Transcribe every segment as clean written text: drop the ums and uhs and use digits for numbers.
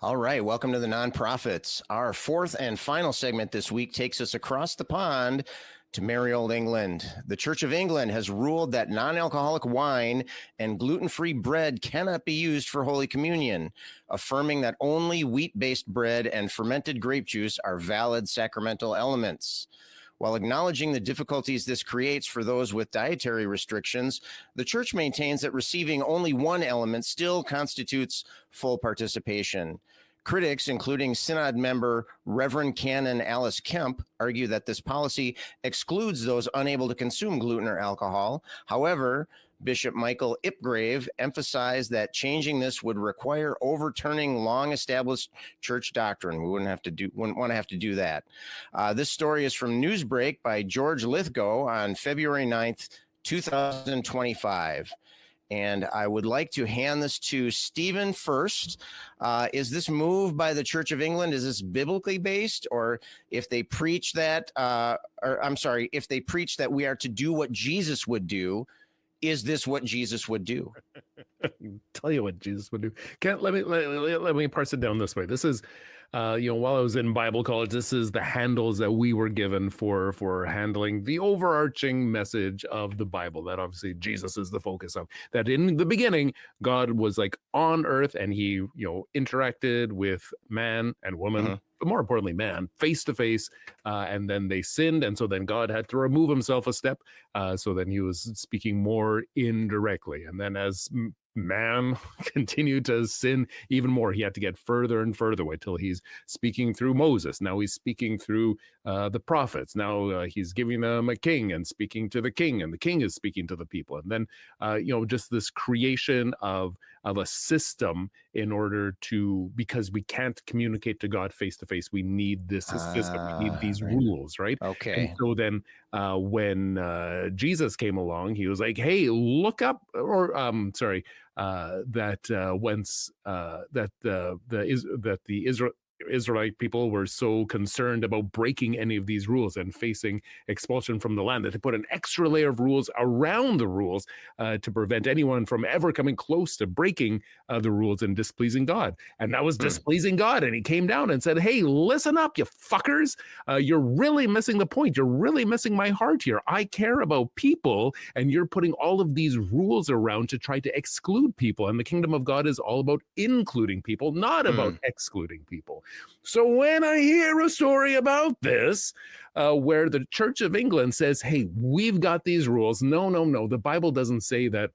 All right, welcome to the Nonprofits. Our fourth and final segment this week takes us across the pond to merry old England. The Church of England has ruled that non-alcoholic wine and gluten-free bread cannot be used for Holy Communion, affirming that only wheat-based bread and fermented grape juice are valid sacramental elements. While acknowledging the difficulties this creates for those with dietary restrictions, the Church maintains that receiving only one element still constitutes full participation. Critics, including Synod member Reverend Canon Alice Kemp, argue that this policy excludes those unable to consume gluten or alcohol. However, Bishop Michael Ipgrave emphasized that changing this would require overturning long-established church doctrine. We wouldn't want to have to do that. This story is from Newsbreak by George Lithgow on February 9th, 2025. And I would like to hand this to Stephen first. Is this move by the Church of England, is this biblically based? Or if they preach that, if they preach that we are to do what Jesus would do, is this what Jesus would do? Tell you what Jesus would do. Let me parse it down this way. This is, while I was in Bible college, this is the handles that we were given for handling the overarching message of the Bible, that obviously Jesus is the focus of. That in the beginning, God was like on earth and he, interacted with man and woman, but more importantly, man, face to face, and then they sinned. And so then God had to remove himself a step. So then he was speaking more indirectly. And then as man continued to sin even more, he had to get further and further away till he's speaking through Moses. Now he's speaking through the prophets. Now he's giving them a king and speaking to the king, and the king is speaking to the people. And then, just this creation of a system in order to, because we can't communicate to God face to face, we need this system, we need these rules, right? Okay. And so then when Jesus came along, he was like, hey, look up, or the Israelite people were so concerned about breaking any of these rules and facing expulsion from the land that they put an extra layer of rules around the rules to prevent anyone from ever coming close to breaking the rules and displeasing God. And that was displeasing God. And he came down and said, hey, listen up, you fuckers. You're really missing the point. You're really missing my heart here. I care about people, and you're putting all of these rules around to try to exclude people. And the kingdom of God is all about including people, not about excluding people. So when I hear a story about this, where the Church of England says, hey, we've got these rules. No. The Bible doesn't say that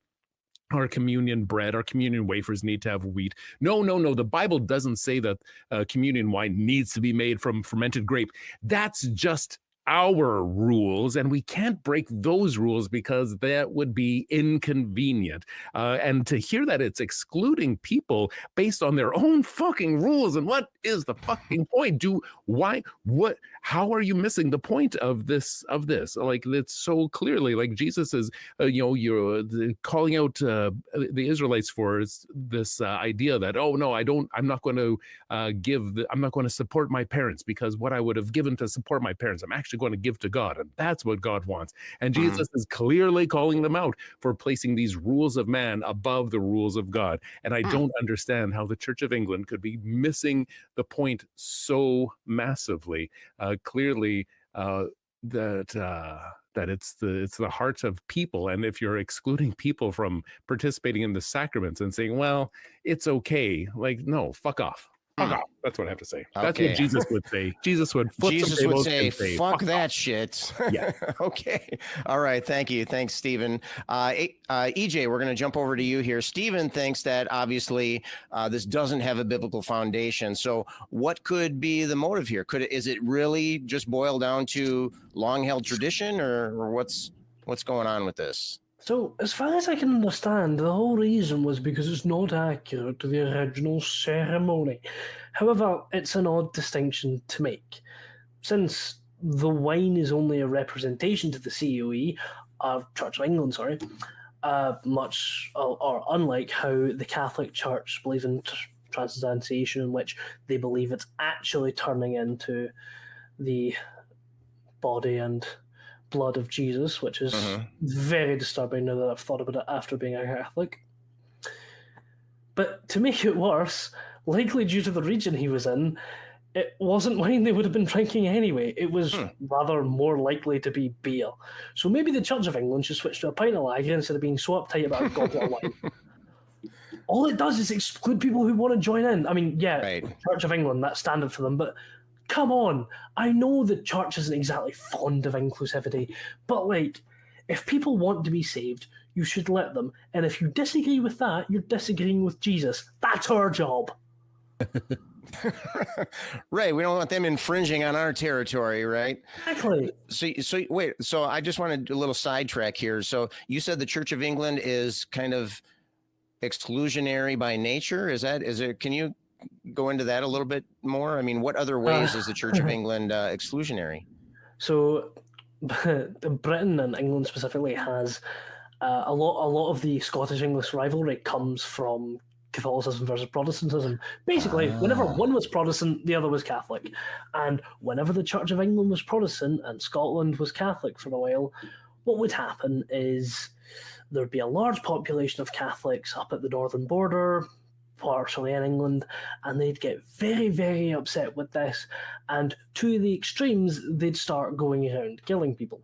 our communion bread, our communion wafers need to have wheat. No. The Bible doesn't say that communion wine needs to be made from fermented grape. That's just our rules, and we can't break those rules because that would be inconvenient. And to hear that it's excluding people based on their own fucking rules, and what is the fucking point? How are you missing the point of this? Like, it's so clearly, like, Jesus is, you're calling out the Israelites for this idea that, oh no, I'm not going to support my parents, because what I would have given to support my parents, I'm actually going to give to God, and that's what God wants. And Jesus is clearly calling them out for placing these rules of man above the rules of God. And I don't understand how the Church of England could be missing the point so massively. Clearly, that it's the hearts of people, and if you're excluding people from participating in the sacraments and saying, well, it's okay, like, no, fuck off. Fuck off. That's what I have to say. That's what Jesus would say. Jesus would say, fuck that shit. Yeah. Okay. All right. Thank you. Thanks, Stephen. EJ, we're going to jump over to you here. Stephen thinks that obviously this doesn't have a biblical foundation. So what could be the motive here? Is it really just boil down to long-held tradition, or what's going on with this? So, as far as I can understand, the whole reason was because it's not accurate to the original ceremony. However, it's an odd distinction to make. Since the wine is only a representation to the COE, Church of England, much or unlike how the Catholic Church believes in transubstantiation, in which they believe it's actually turning into the body and blood of Jesus, which is very disturbing now that I've thought about it after being a Catholic. But to make it worse, likely due to the region he was in, it wasn't wine they would have been drinking anyway. It was rather more likely to be beer. So maybe the Church of England should switch to a pint of lager instead of being so uptight about a goblet of wine. All it does is exclude people who want to join in. I mean, yeah, Right. Church of England, that's standard for them, but come on. I know the church isn't exactly fond of inclusivity, but like, if people want to be saved, you should let them. And if you disagree with that, you're disagreeing with Jesus. That's our job. Right. We don't want them infringing on our territory, right? Exactly. So wait. So I just want to do a little sidetrack here. So you said the Church of England is kind of exclusionary by nature. Is it? Can you go into that a little bit more? I mean, what other ways is the Church of England exclusionary? So Britain and England specifically has a lot of the Scottish-English rivalry comes from Catholicism versus Protestantism. Basically, whenever one was Protestant, the other was Catholic. And whenever the Church of England was Protestant and Scotland was Catholic for a while, what would happen is there'd be a large population of Catholics up at the northern border, partially in England, and they'd get very, very upset with this. And to the extremes, they'd start going around killing people.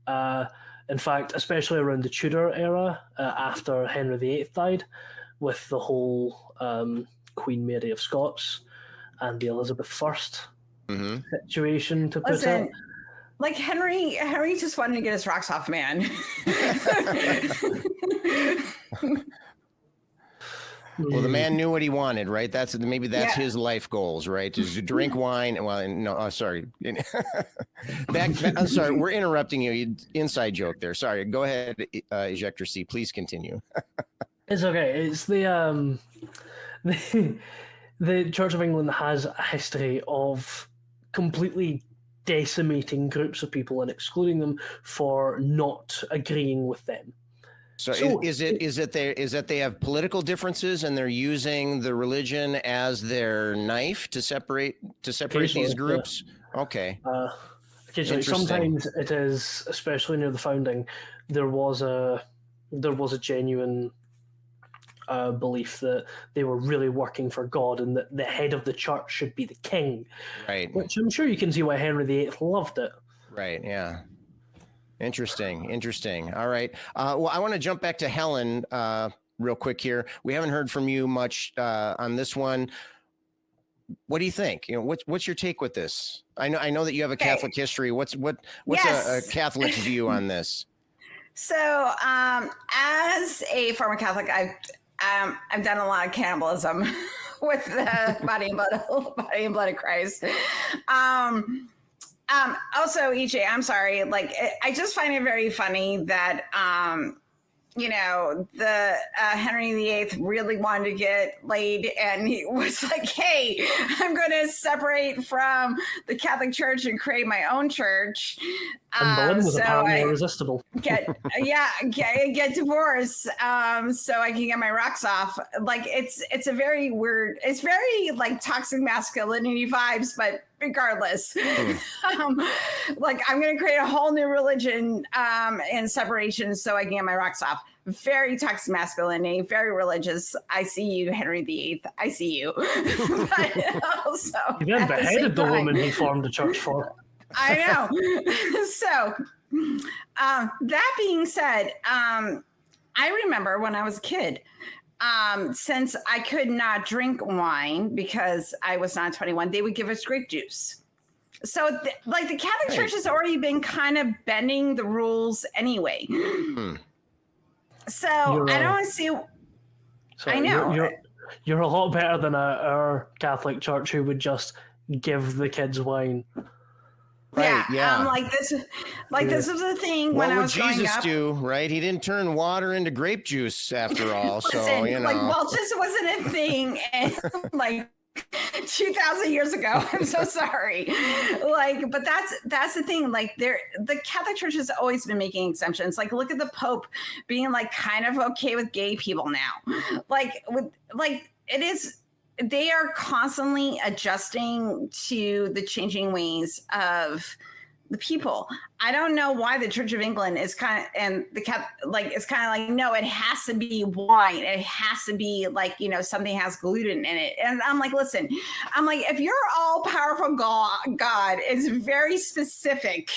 In fact, especially around the Tudor era, after Henry VIII died, with the whole Queen Mary of Scots and the Elizabeth I situation, to put it. Like Henry just wanted to get his rocks off, man. Well, the man knew what he wanted, right? That's his life goals, right? Just to drink wine. Well, no, sorry. I'm sorry. We're interrupting you. Inside joke there. Sorry. Go ahead, Ejector C. Please continue. It's okay. It's the Church of England has a history of completely decimating groups of people and excluding them for not agreeing with them. So is it that they have political differences and they're using the religion as their knife to separate these groups? Yeah. Okay. Occasionally, sometimes it is, especially near the founding, there was a genuine belief that they were really working for God and that the head of the church should be the king. Right. Which I'm sure you can see why Henry VIII loved it. Right. Yeah. Interesting. All right. Well, I want to jump back to Helen real quick here. We haven't heard from you much on this one. What do you think? What's your take with this? I know that you have a Catholic history. What's a Catholic's view on this? So, as a former Catholic, I've done a lot of cannibalism with the body and blood of Christ. Also, EJ, I'm sorry. Like, I just find it very funny that, the Henry VIII really wanted to get laid, and he was like, "Hey, I'm going to separate from the Catholic Church and create my own church." And Boleyn was apparently irresistible. Get divorced, so I can get my rocks off. Like, it's a very weird. It's very like toxic masculinity vibes, but regardless, like, I'm going to create a whole new religion in separation so I can get my rocks off. Very toxic masculinity, very religious. I see you, Henry VIII. I see you. But also, he then beheaded the woman he formed a church for. I know. So, that being said, I remember when I was a kid, since I could not drink wine because I was not 21, they would give us grape juice. So, the Catholic Church has already been kind of bending the rules anyway. So, I don't see. I know. You're a lot better than our Catholic Church, who would just give the kids wine. Right, yeah. This was the thing when I was growing up. What would Jesus do, right? He didn't turn water into grape juice after all. So, just wasn't a thing. And 2,000 years ago. I'm so sorry. But that's the thing. The Catholic Church has always been making exemptions. Look at the Pope being kind of okay with gay people now. It is. They are constantly adjusting to the changing ways of the people. I don't know why the Church of England is kind of, and it's kind of like, no, it has to be wine. It has to be like, something has gluten in it. And I'm like, listen, if your all powerful God is very specific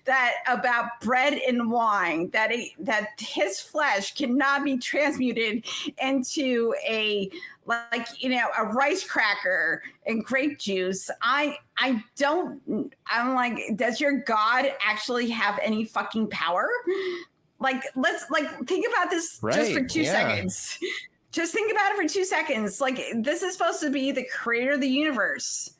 that about bread and wine, that his flesh cannot be transmuted into a rice cracker and grape juice. I'm like, does your God actually have any fucking power? Like, let's think about this just for 2 seconds. Just think about it for 2 seconds. Like, this is supposed to be the creator of the universe,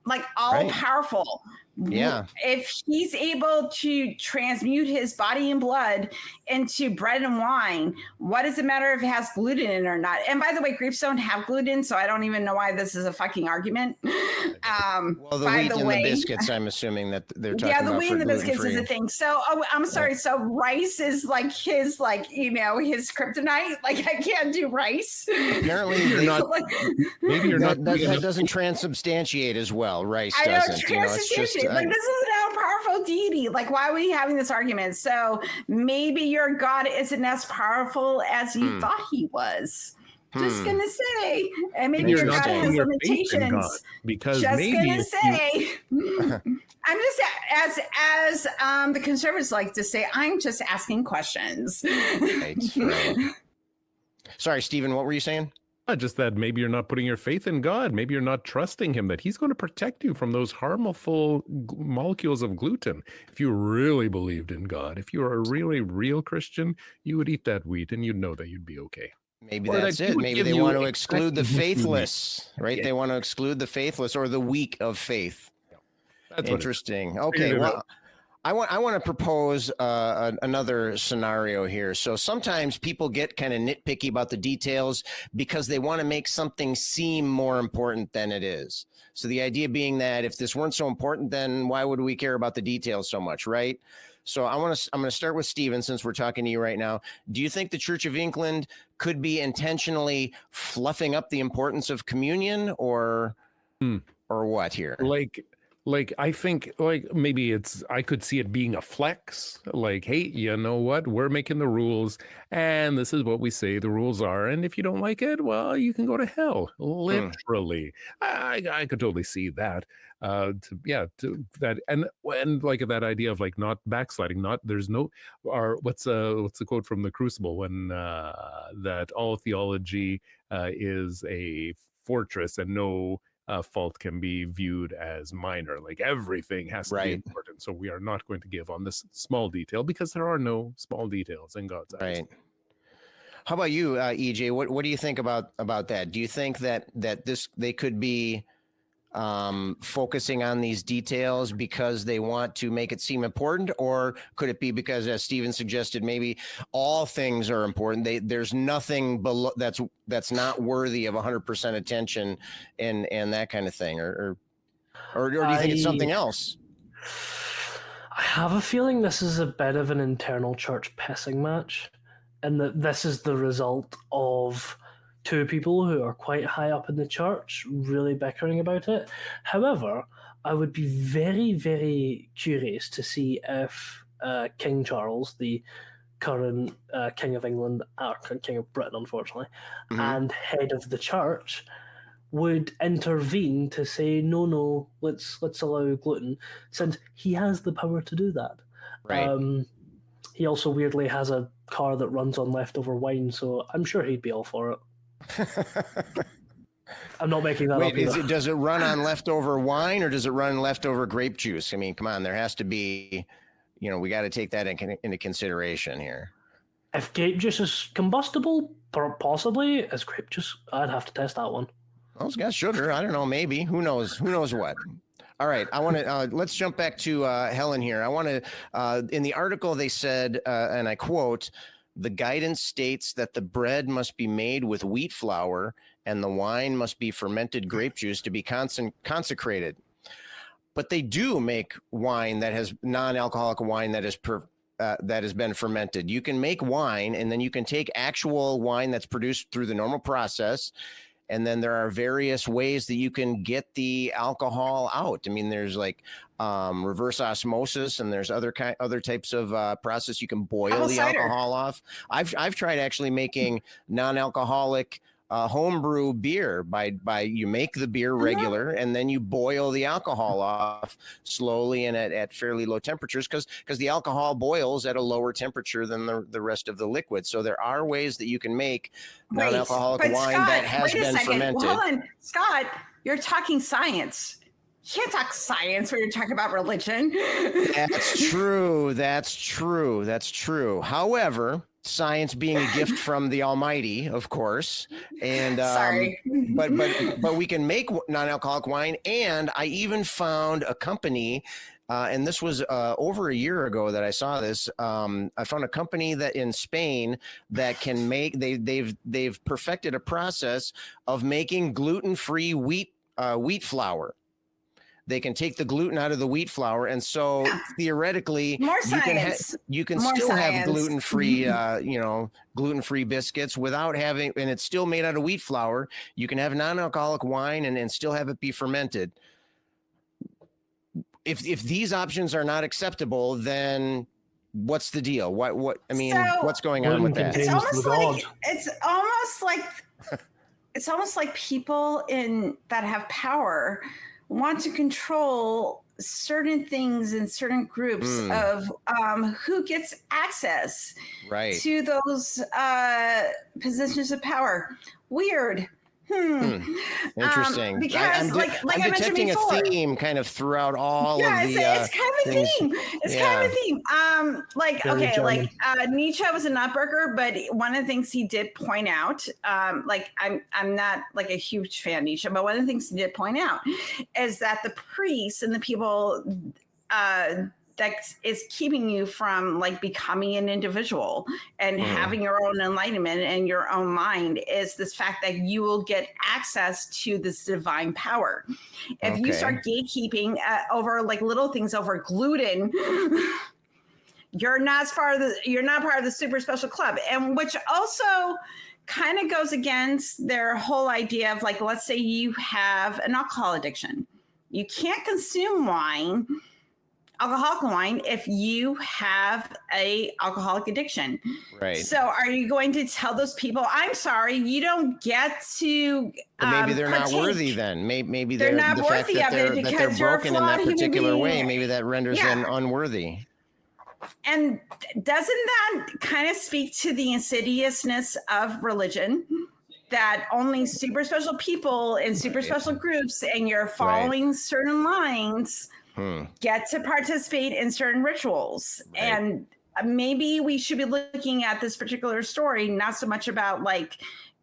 like all powerful. Yeah. If he's able to transmute his body and blood into bread and wine, what does it matter if it has gluten in it or not? And by the way, grapes don't have gluten, so I don't even know why this is a fucking argument. Well, the wheat and the biscuits, I'm assuming that they're talking about. Yeah, the wheat and the biscuits gluten-free. is a thing. So, I'm sorry. Yeah. So rice is like his, his kryptonite. Like, I can't do rice. Apparently, you're not. Maybe you're not. That doesn't transubstantiate as well. Rice doesn't. It's just. Like, this is a powerful deity. Like, why are we having this argument? So maybe your God isn't as powerful as you thought he was. Just gonna say, and maybe your God has limitations. Because just maybe gonna say, I'm just as the conservatives like to say, I'm just asking questions. Right. Sorry, Stephen, what were you saying? Just that maybe you're not putting your faith in God. Maybe you're not trusting him, that he's going to protect you from those harmful molecules of gluten. If you really believed in God, if you were a really real Christian, you would eat that wheat and you'd know that you'd be okay. Maybe that's it. Maybe they want to exclude the faithless, right? They want to exclude the faithless or the weak of faith. That's interesting. Okay, well, I want to propose another scenario here. So sometimes people get kind of nitpicky about the details because they want to make something seem more important than it is. So the idea being that if this weren't so important, then why would we care about the details so much, right? So I'm going to start with Stephen, since we're talking to you right now. Do you think the Church of England could be intentionally fluffing up the importance of communion, or what here? Like, I think, like, maybe I could see it being a flex. Like, hey, you know what? We're making the rules, and this is what we say the rules are. And if you don't like it, well, you can go to hell. Literally. I could totally see that. To that, and like that idea of like not backsliding, what's the quote from the Crucible when that all theology is a fortress and no fault can be viewed as minor. Like, everything has to be important. So we are not going to give on this small detail, because there are no small details in God's eyes. Right. How about you, EJ? What do you think about that? Do you think that they could be focusing on these details because they want to make it seem important, or could it be because, as Stephen suggested, maybe all things are important? There's nothing below that's not worthy of 100% attention and that kind of thing, or do you think it's something else? I have a feeling this is a bit of an internal church pissing match, and that this is the result of two people who are quite high up in the church really bickering about it. However, I would be very, very curious to see if King Charles, the current King of England, or King of Britain, unfortunately, and head of the church, would intervene to say, no, let's allow gluten, since he has the power to do that. Right. He also weirdly has a car that runs on leftover wine, so I'm sure he'd be all for it. I'm not making that up. Does it run on leftover wine, or does it run leftover grape juice? I mean, come on, there has to be, we got to take that into consideration here. If grape juice is combustible, possibly. As grape juice, I'd have to test that one. Well, it's got sugar. I don't know. Maybe. Who knows? Who knows what? All right. I want to let's jump back to Helen here. I want to in the article they said, and I quote, "The guidance states that the bread must be made with wheat flour and the wine must be fermented grape juice to be consecrated." But they do make wine that has non-alcoholic wine that has been fermented. You can make wine, and then you can take actual wine that's produced through the normal process, And then there are various ways that you can get the alcohol out. I mean, there's like reverse osmosis, and there's other types of process. You can boil Apple the cider. alcohol off. I've tried actually making non-alcoholic homebrew beer by you make the beer regular, and then you boil the alcohol off slowly and at fairly low temperatures, because the alcohol boils at a lower temperature than the rest of the liquid. So there are ways that you can make non-alcoholic but wine Scott, that has wait a been second. fermented. Well, hold on, Scott, you're talking science. You can't talk science when you're talking about religion. That's true. That's true. That's true. However, science being a gift from the Almighty, of course, and Sorry. but we can make non-alcoholic wine. And I even found a company, and this was over a year ago that I saw this. I found a company that in Spain that can make. They've perfected a process of making gluten-free wheat flour. They can take the gluten out of the wheat flour, and so theoretically, More you can More still have science. gluten-free, gluten-free biscuits without having, and it's still made out of wheat flour. You can have non-alcoholic wine and still have it be fermented. If these options are not acceptable, then what's the deal? What I mean, what's going on with that? It's almost like people that have power want to control certain things in certain groups of who gets access to those positions of power. Weird. Interesting. Because I'm detecting a theme kind of throughout all of the it's kind of a things. theme. It's kind of a theme. Nietzsche was a nutburger, but one of the things he did point out, I'm not like a huge fan of Nietzsche, but one of the things he did point out is that the priests and the people that is keeping you from like becoming an individual and having your own enlightenment and your own mind is this fact that you will get access to this divine power. If you start gatekeeping over like little things over gluten, you're not part of the super special club. And which also kind of goes against their whole idea of like, let's say you have an alcohol addiction. You can't consume alcoholic wine if you have a alcoholic addiction. Right. So are you going to tell those people, I'm sorry, you don't get to maybe they're partake. not worthy then. Maybe they're not the worthy fact of it because that they're broken in that particular way, maybe that renders them unworthy. And doesn't that kind of speak to the insidiousness of religion? That only super special people in super special groups and you're following certain lines get to participate in certain rituals. And maybe we should be looking at this particular story, not so much about like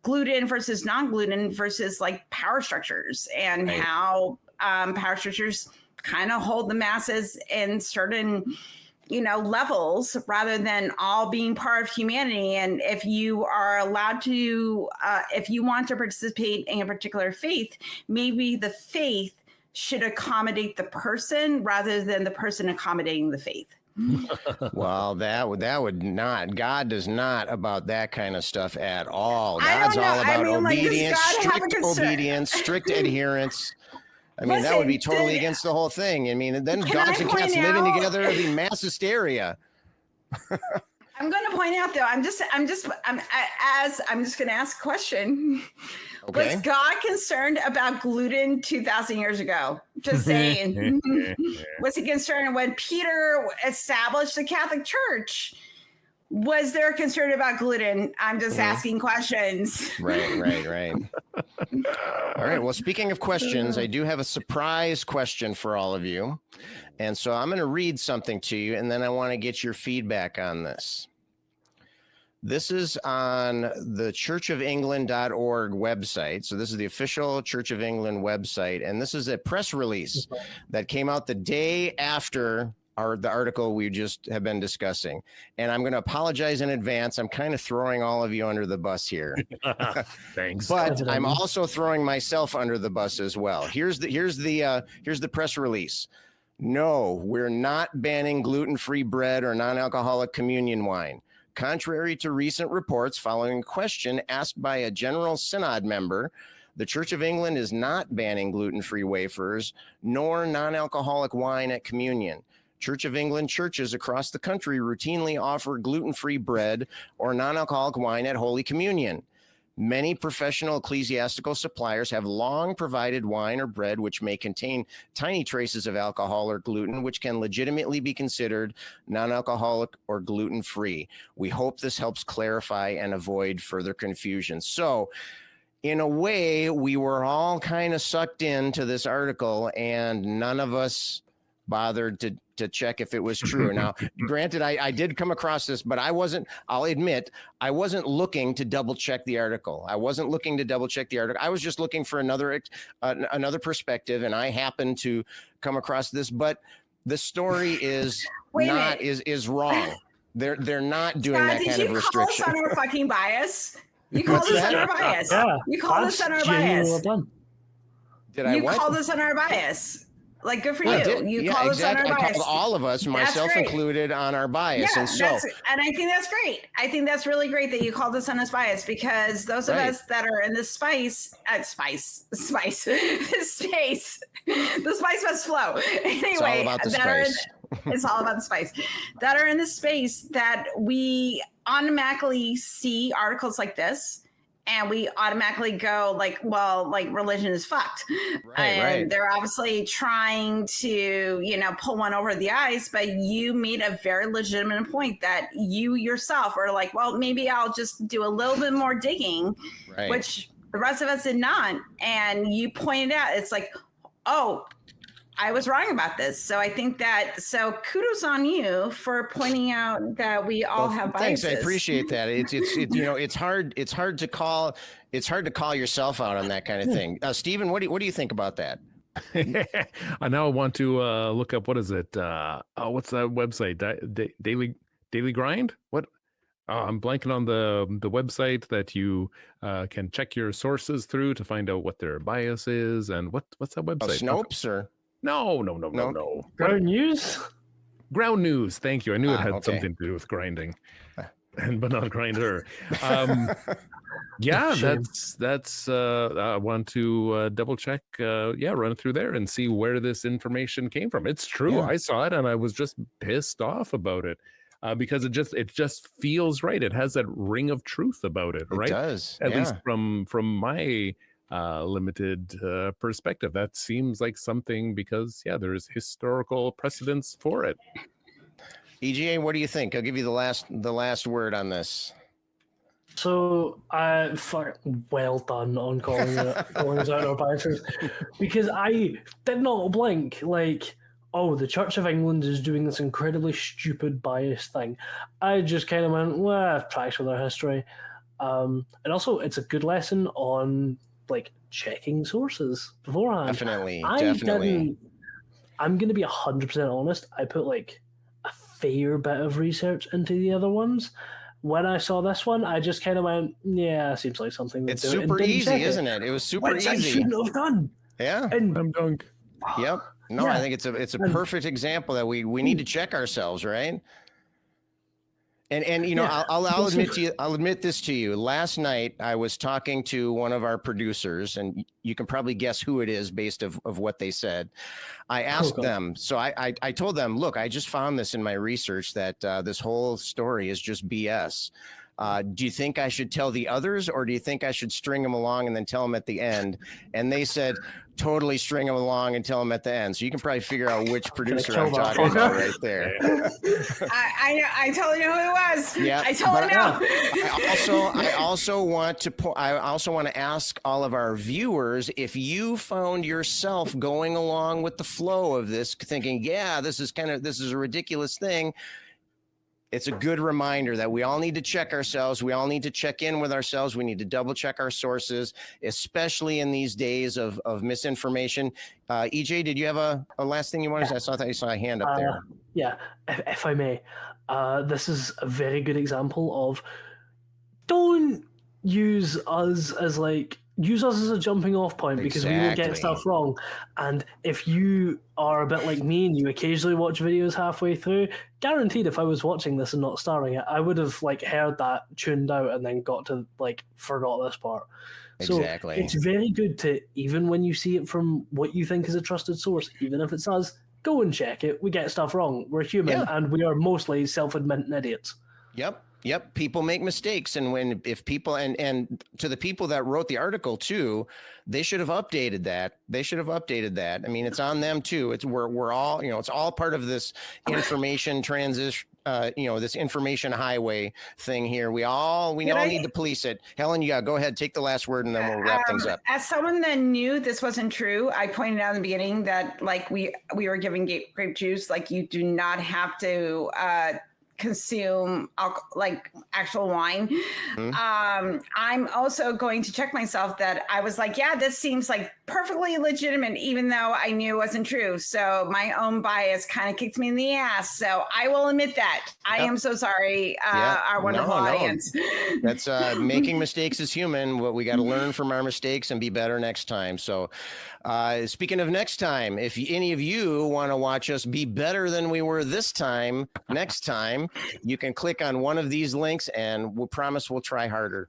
gluten versus non-gluten versus like power structures and how power structures kind of hold the masses in certain levels rather than all being part of humanity. And if you are allowed to, if you want to participate in a particular faith, maybe the faith should accommodate the person rather than the person accommodating the faith. Well, that would not. God does not about that kind of stuff at all. God's all about obedience, strict obedience, strict adherence. I mean, that would be totally against the whole thing. I mean, then dogs and cats living together would be mass hysteria. I'm going to point out, though, I'm just going to ask a question. Okay. Was God concerned about gluten 2,000 years ago? Just saying. Was he concerned when Peter established the Catholic Church? Was there a concern about gluten? I'm just asking questions. Right. All right. Well, speaking of questions, I do have a surprise question for all of you. And so I'm going to read something to you, and then I want to get your feedback on this. This is on the churchofengland.org website. So this is the official Church of England website. And this is a press release that came out the day after the article we just have been discussing. And I'm going to apologize in advance. I'm kind of throwing all of you under the bus here. Thanks. But I'm also throwing myself under the bus as well. Here's the press release. No, we're not banning gluten-free bread or non-alcoholic communion wine. Contrary to recent reports following a question asked by a General Synod member, The Church of England is not banning gluten-free wafers nor non-alcoholic wine at communion. Church of England churches across the country routinely offer gluten-free bread or non-alcoholic wine at Holy Communion. Many professional ecclesiastical suppliers have long provided wine or bread which may contain tiny traces of alcohol or gluten, which can legitimately be considered non-alcoholic or gluten-free. We hope this helps clarify and avoid further confusion. So, in a way, we were all kind of sucked into this article, and none of us bothered to check if it was true. Now, granted, I did come across this, but I'll admit, I wasn't looking to double check the article. I wasn't looking to double check the article. I was just looking for another perspective, and I happened to come across this, but the story is is wrong. They're not doing that kind of restriction. Did you call us on our fucking bias? You called us on our bias. Yeah, you called us on our bias. Did I? You what? called us on our bias. Like, good for you. You called exactly. us on our bias. I called all of us, myself included, on our bias. Yeah, and I think that's great. I think that's really great that you called us on a bias, because those of us that are in the space, the spice must flow. Anyway, it's all about the spice. It's all about the spice. That are in the space that we automatically see articles like this, and we automatically go like, well, like religion is fucked. And they're obviously trying to, pull one over the eyes, but you made a very legitimate point that you yourself are like, well, maybe I'll just do a little bit more digging, which the rest of us did not. And you pointed out, it's like, oh, I was wrong about this. So I think so kudos on you for pointing out that we all have biases. Thanks. I appreciate that. It's hard to call yourself out on that kind of thing. Stephen, what do you think about that? I now want to look up, what is it? What's that website? Daily Grind? What? I'm blanking on the website that you can check your sources through to find out what their bias is, and what's that website? Snopes or? No. Ground News? Ground News. Thank you. I knew it had something to do with grinding, but not grinder. Yeah, that's. I want to double check. Run through there and see where this information came from. It's true. Yeah. I saw it and I was just pissed off about it because it just feels right. It has that ring of truth about it, right? It does. At least from my limited perspective, that seems like something, because there's historical precedence for it. EGA, what do you think? I'll give you the last word on this. So well done on calling us out our biases, because I did not blink like, oh, the Church of England is doing this incredibly stupid bias thing. I just kind of went, well, I've tracks with our history, and also it's a good lesson on like checking sources beforehand. Definitely. I'm going to be 100% honest. I put like a fair bit of research into the other ones. When I saw this one, I just kind of went, yeah, seems like something. It's super easy, isn't it? It was super easy. I shouldn't have done. Yeah. And I'm dunk. Yep. No, I think it's a perfect example that we need to check ourselves, right? And I'll admit this to you. Last night I was talking to one of our producers, and you can probably guess who it is based of what they said. I asked them, so I told them, look, I just found this in my research that this whole story is just BS. Do you think I should tell the others, or do you think I should string them along and then tell them at the end? And they said, totally string them along and tell them at the end. So you can probably figure out which producer I'm talking about right there. I totally know who it was. Yeah, I totally know. I also want to ask all of our viewers, if you found yourself going along with the flow of this, thinking, this is a ridiculous thing. It's a good reminder that we all need to check ourselves. We all need to check in with ourselves. We need to double check our sources, especially in these days of misinformation. EJ, did you have a last thing you wanted to say? I thought you saw a hand up there. Yeah, if I may. This is a very good example of, don't use us as a jumping off point, because we will get stuff wrong. And if you are a bit like me and you occasionally watch videos halfway through, guaranteed if I was watching this and not starring it, I would have heard that, tuned out, and then got to forgot this part. So Exactly. it's very good to, even when you see it from what you think is a trusted source, even if it's us, go and check it. We get stuff wrong. We're human, Yeah. and we are mostly self-admitting idiots. Yep. People make mistakes. And if people, and to the people that wrote the article too, they should have updated that. I mean, it's on them too. We're all, it's all part of this information transition, this information highway thing here. We all need to police it. Helen, go ahead, take the last word, and then we'll wrap things up. As someone that knew this wasn't true, I pointed out in the beginning that like we were giving grape juice, like you do not have to consume like actual wine. Mm-hmm. I'm also going to check myself that I was like, yeah, this seems like perfectly legitimate, even though I knew it wasn't true. So my own bias kind of kicked me in the ass. So I will admit that. I am so sorry, our wonderful audience. That's making mistakes is human. We got to learn from our mistakes and be better next time. So speaking of next time, if any of you want to watch us be better than we were this time, next time, you can click on one of these links and we'll promise we'll try harder.